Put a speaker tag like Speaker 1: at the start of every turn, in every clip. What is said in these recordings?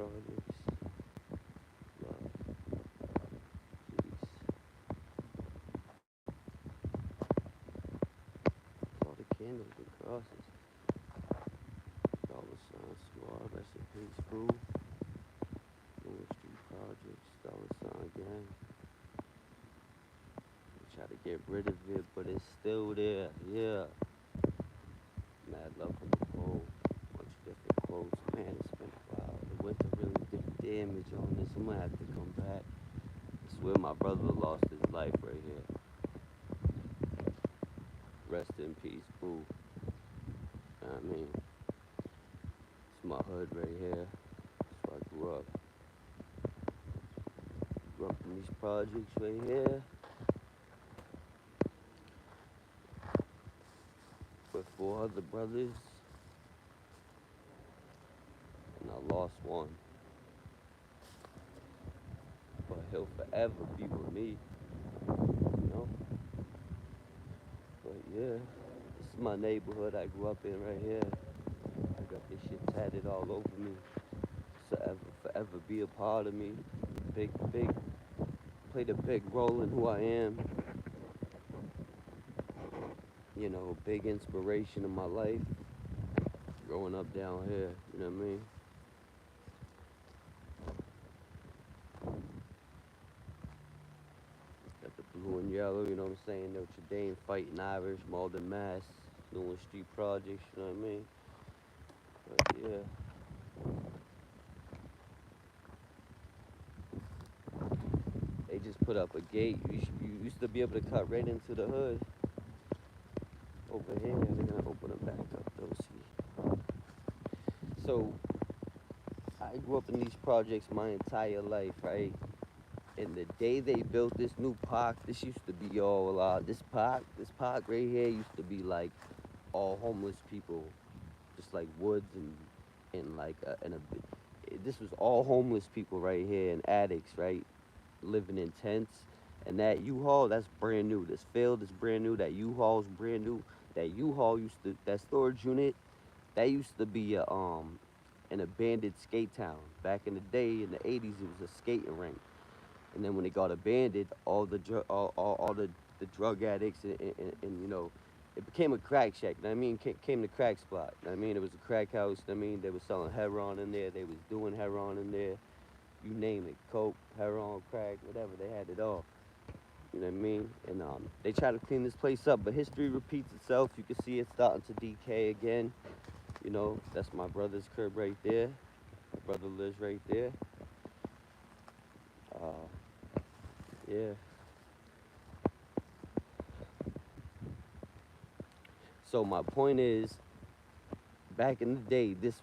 Speaker 1: projects. Love, peace. All the candles and crosses. Dollar sign squad. Rest in peace, boo. North Street projects. Dollar sign gang. We try to get rid of it, but it's still there. Yeah. Mad love from the pole. Bunch of different quotes. Man, it's been a while. The winter really did damage on this. I'm gonna have to come back. I swear my brother lost his life right here. Rest in peace, boo. You know what I mean? It's my hood right here. That's where I grew up. Grew up in these projects right here with four other brothers, and I lost one. But he'll forever be with me, you know? But yeah, this is my neighborhood I grew up in right here. I got this shit tatted all over me. Forever, forever be a part of me. Big, played a big role in who I am. You know, big inspiration in my life. Growing up down here, you know what I mean? Got the blue and yellow, you know what I'm saying? Notre Dame fighting Irish, Malden, Mass, Newland Street Projects, you know what I mean? But yeah, they just put up a gate. You used to be able to cut right into the hood. Over here, they're gonna open it back up though, see. So I grew up in these projects my entire life, right? And the day they built this new park, this used to be all this park right here used to be like all homeless people, just like woods and like this was all homeless people right here and addicts, right, living in tents. And that U-Haul, that's brand new. This field is brand new. That U-Haul's brand new. That U-Haul that storage unit, that used to be an abandoned skate town. Back in the day, in the 80s, it was a skating rink. And then when it got abandoned, all the drug addicts and you know, it became a crack shack. You know what I mean, came the crack spot. You know what I mean, it was a crack house. You know what I mean, they were selling heroin in there. They was doing heroin in there. You name it, coke, heroin, crack, whatever. They had it all. You know what I mean? And they try to clean this place up, but history repeats itself. You can see it starting to decay again. You know, that's my brother's crib right there. My brother lives right there. Uh, yeah. So my point is, back in the day, this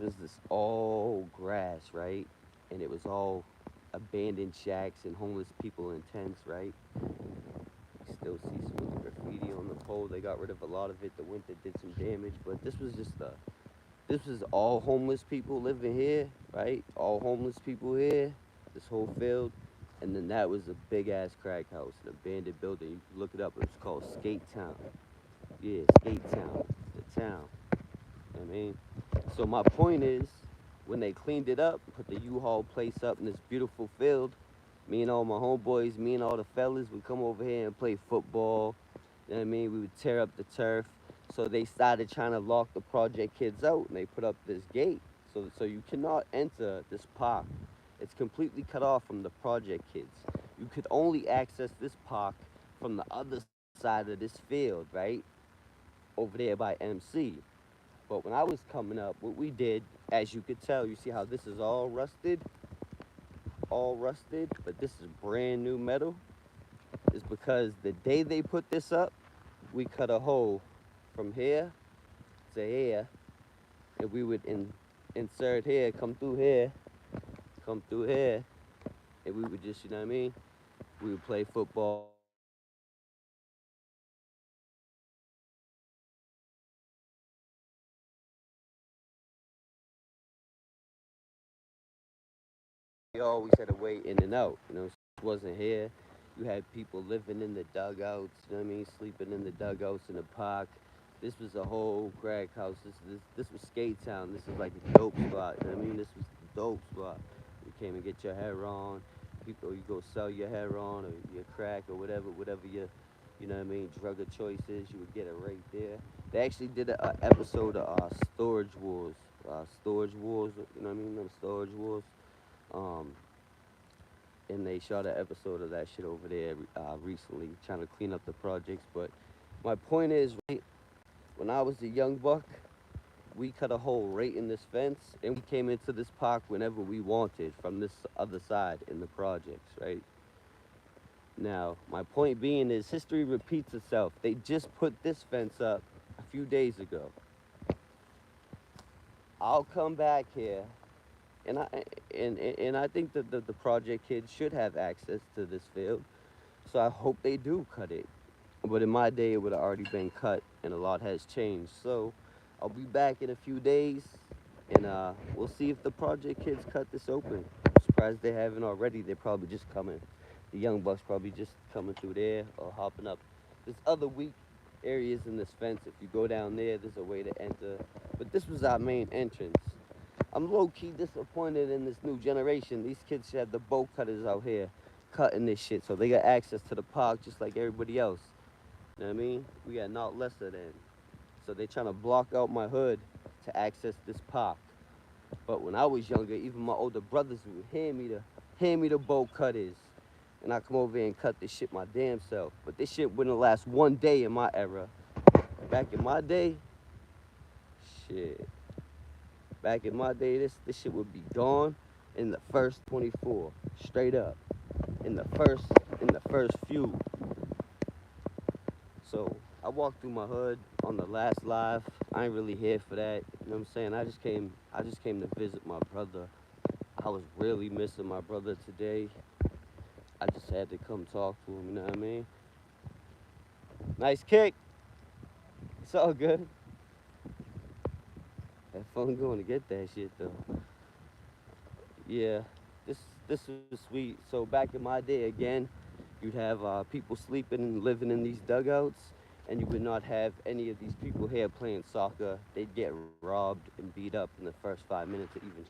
Speaker 1: all grass, right? And it was all abandoned shacks and homeless people in tents, right? You still see some of the graffiti on the pole. They got rid of a lot of it. The winter did some damage, but this was all homeless people living here, right? All homeless people here, this whole field. And then that was a big ass crack house, an abandoned building. You can look it up. It was called Skate Town. Yeah, Skate Town, the town. You know what I mean? So my point is, when they cleaned it up, put the U-Haul place up in this beautiful field, me and all my homeboys, me and all the fellas would come over here and play football. You know what I mean? We would tear up the turf. So they started trying to lock the project kids out, and they put up this gate. So you cannot enter this park. It's completely cut off from the project kids. You could only access this park from the other side of this field, right? Over there by MC. But when I was coming up, what we did, as you could tell, you see how this is all rusted, but this is brand new metal, is because the day they put this up, we cut a hole from here to here, and we would insert here, come through here, and we would just, you know what I mean? We would play football. We always had a way in and out, you know. It wasn't here. You had people living in the dugouts, you know what I mean, sleeping in the dugouts in the park. This was a whole crack house. This was Skate Town. This is like a dope spot. You know what I mean? This was the dope spot. came and get your hair on. You go sell your hair on or your crack or whatever your, you know what I mean, drug of choice is. You would get it right there. They actually did a episode of Storage Wars. Storage Wars, you know what I mean? Them Storage Wars. Um, and they shot an episode of that shit over there recently, trying to clean up the projects. But my point is, right, when I was a young buck, we cut a hole right in this fence, and we came into this park whenever we wanted from this other side in the projects, right? Now, my point being is history repeats itself. They just put this fence up a few days ago. I'll come back here, and I think that the project kids should have access to this field. So I hope they do cut it. But in my day, it would have already been cut, and a lot has changed. So I'll be back in a few days, and we'll see if the project kids cut this open. I'm surprised they haven't already. They're probably just coming. The young bucks probably just coming through there or hopping up. There's other weak areas in this fence. If you go down there, there's a way to enter. But this was our main entrance. I'm low-key disappointed in this new generation. These kids should have the bolt cutters out here cutting this shit so they got access to the park just like everybody else. You know what I mean? We got not lesser than. So they trying to block out my hood to access this park. But when I was younger, even my older brothers would hand me the bolt cutters. And I come over here and cut this shit my damn self. But this shit wouldn't last one day in my era. Back in my day, shit. Back in my day, this shit would be gone in the first 24. Straight up. In the first few. So I walked through my hood on the last live. I ain't really here for that. You know what I'm saying? I just came to visit my brother. I was really missing my brother today. I just had to come talk to him, you know what I mean? Nice kick. It's all good. Had fun going to get that shit though. Yeah, this was sweet. So back in my day again, you'd have people sleeping and living in these dugouts, and you would not have any of these people here playing soccer. They'd get robbed and beat up in the first 5 minutes of even